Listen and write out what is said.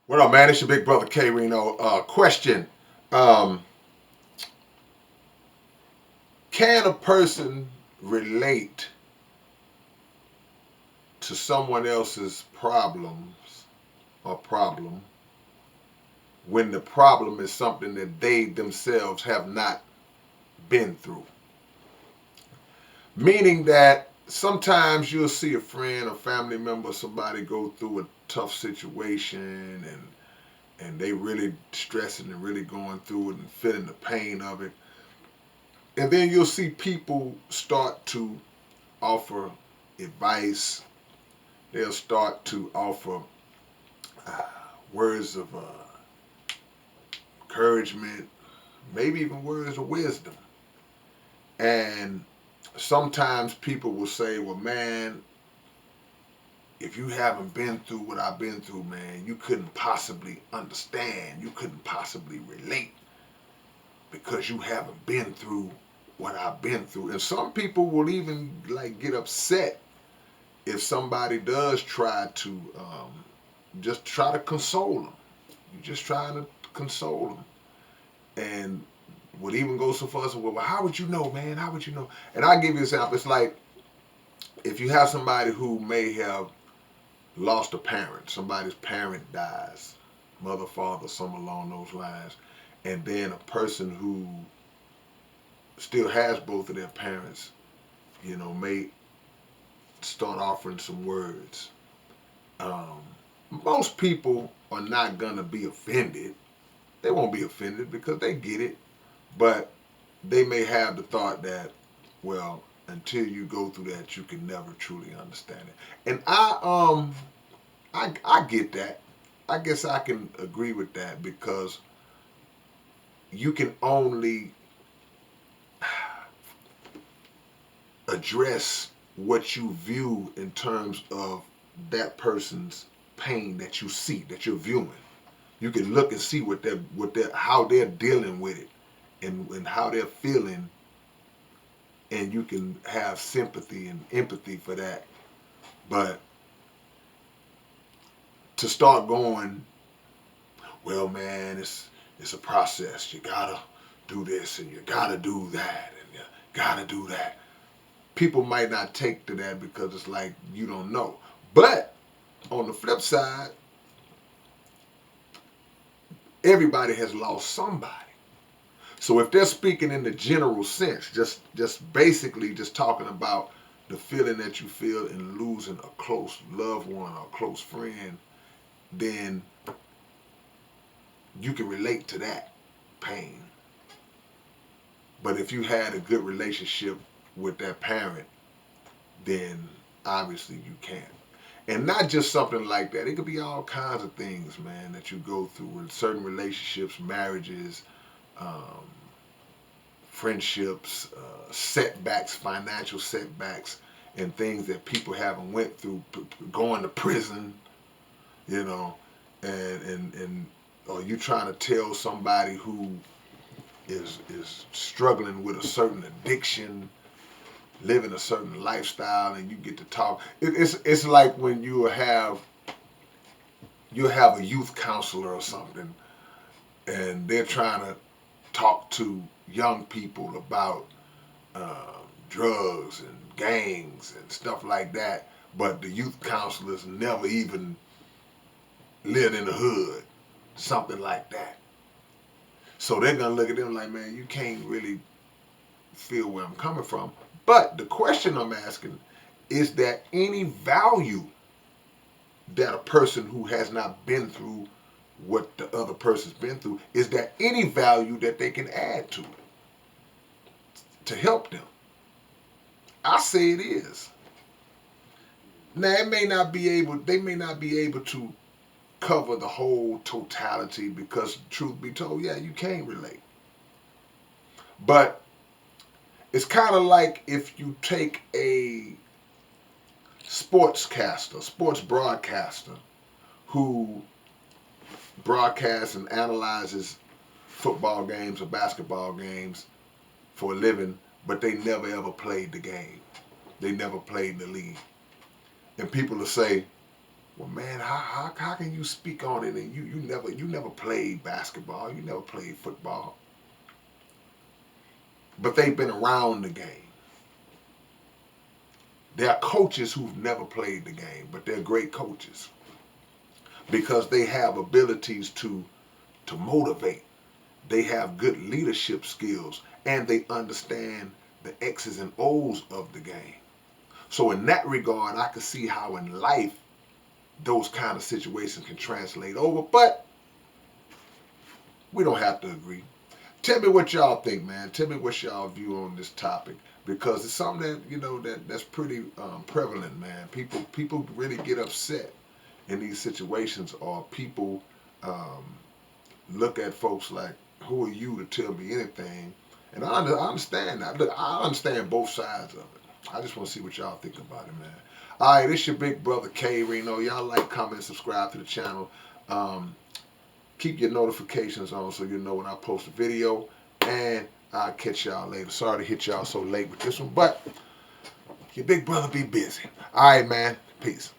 What up, man? It's your big brother K-Rino. Question. Um, can a person relate to someone else's problems or problem when the problem is something that they themselves have not been through? Meaning that sometimes you'll see a friend or family member, somebody go through a tough situation and they really stressing and really going through it and feeling the pain of it. And then you'll see people start to offer advice. They'll start to offer uh, words of encouragement, maybe even words of wisdom. And sometimes people will say, well, man, if you haven't been through what I've been through, man, you couldn't possibly understand. You couldn't possibly relate because you haven't been through what I've been through. And some people will even like get upset if somebody does try to just try to console them. You're just trying to console them. And would even go so far as, well, how would you know, man? How would you know? And I'll give you an example. It's like if you have somebody who may have lost a parent, somebody's parent dies, mother, father, something along those lines, and then a person who still has both of their parents, may start offering some words. Um, Most people are not gonna be offended. They won't be offended because they get it, but they may have the thought that, well, until you go through that, you can never truly understand it. And I get that. I guess I can agree with that because you can only address what you view in terms of that person's pain that you see, that you're viewing. You can look and see what they're how they're dealing with it and how they're feeling, and you can have sympathy and empathy for that. But to start going, well, man, it's a process. You gotta do this and you gotta do that and you gotta do that. People might not take to that because it's like you don't know. But on the flip side, everybody has lost somebody. So if they're speaking in the general sense, just basically just talking about the feeling that you feel in losing a close loved one or a close friend, then you can relate to that pain. But if you had a good relationship with that parent, then obviously you can't. And not just something like that. It could be all kinds of things, man, that you go through in certain relationships, marriages, um, friendships, setbacks, financial setbacks, and things that people haven't went through, going to prison, you know, and or you trying to tell somebody who is struggling with a certain addiction, living a certain lifestyle, and you get to talk. It's like when you have a youth counselor or something, and they're trying to talk to young people about drugs and gangs and stuff like that, but the youth counselors never even lived in the hood, something like that. So they're gonna look at them like, man, you can't really feel where I'm coming from. But the question I'm asking is there any value that a person who has not been through what the other person's been through, is there any value that they can add to help them? I say it is. Now they may not be able to cover the whole totality because truth be told, yeah, you can't relate. But it's kind of like if you take a sports broadcaster who broadcasts and analyzes football games or basketball games for a living, but they never ever played the game. They never played in the league. And people will say, Well, man, how can you speak on it and you never played basketball, you never played football, but they've been around the game. There are coaches who've never played the game, but they're great coaches because they have abilities to motivate. They have good leadership skills and they understand the X's and O's of the game. So in that regard, I can see how in life those kind of situations can translate over, but we don't have to agree. Tell me what y'all think, man. Tell me what's y'all view on this topic because it's something that that's pretty prevalent, man. People really get upset in these situations, or people um, look at folks like, "Who are you to tell me anything?" And I understand that. Look, I understand both sides of it. I just want to see what y'all think about it, man. All right, it's your big brother K-Rino. Y'all like, comment, subscribe to the channel. Um, Keep your notifications on so you know when I post a video. And I'll catch y'all later. Sorry to hit y'all so late with this one, but your big brother be busy. All right, man. Peace.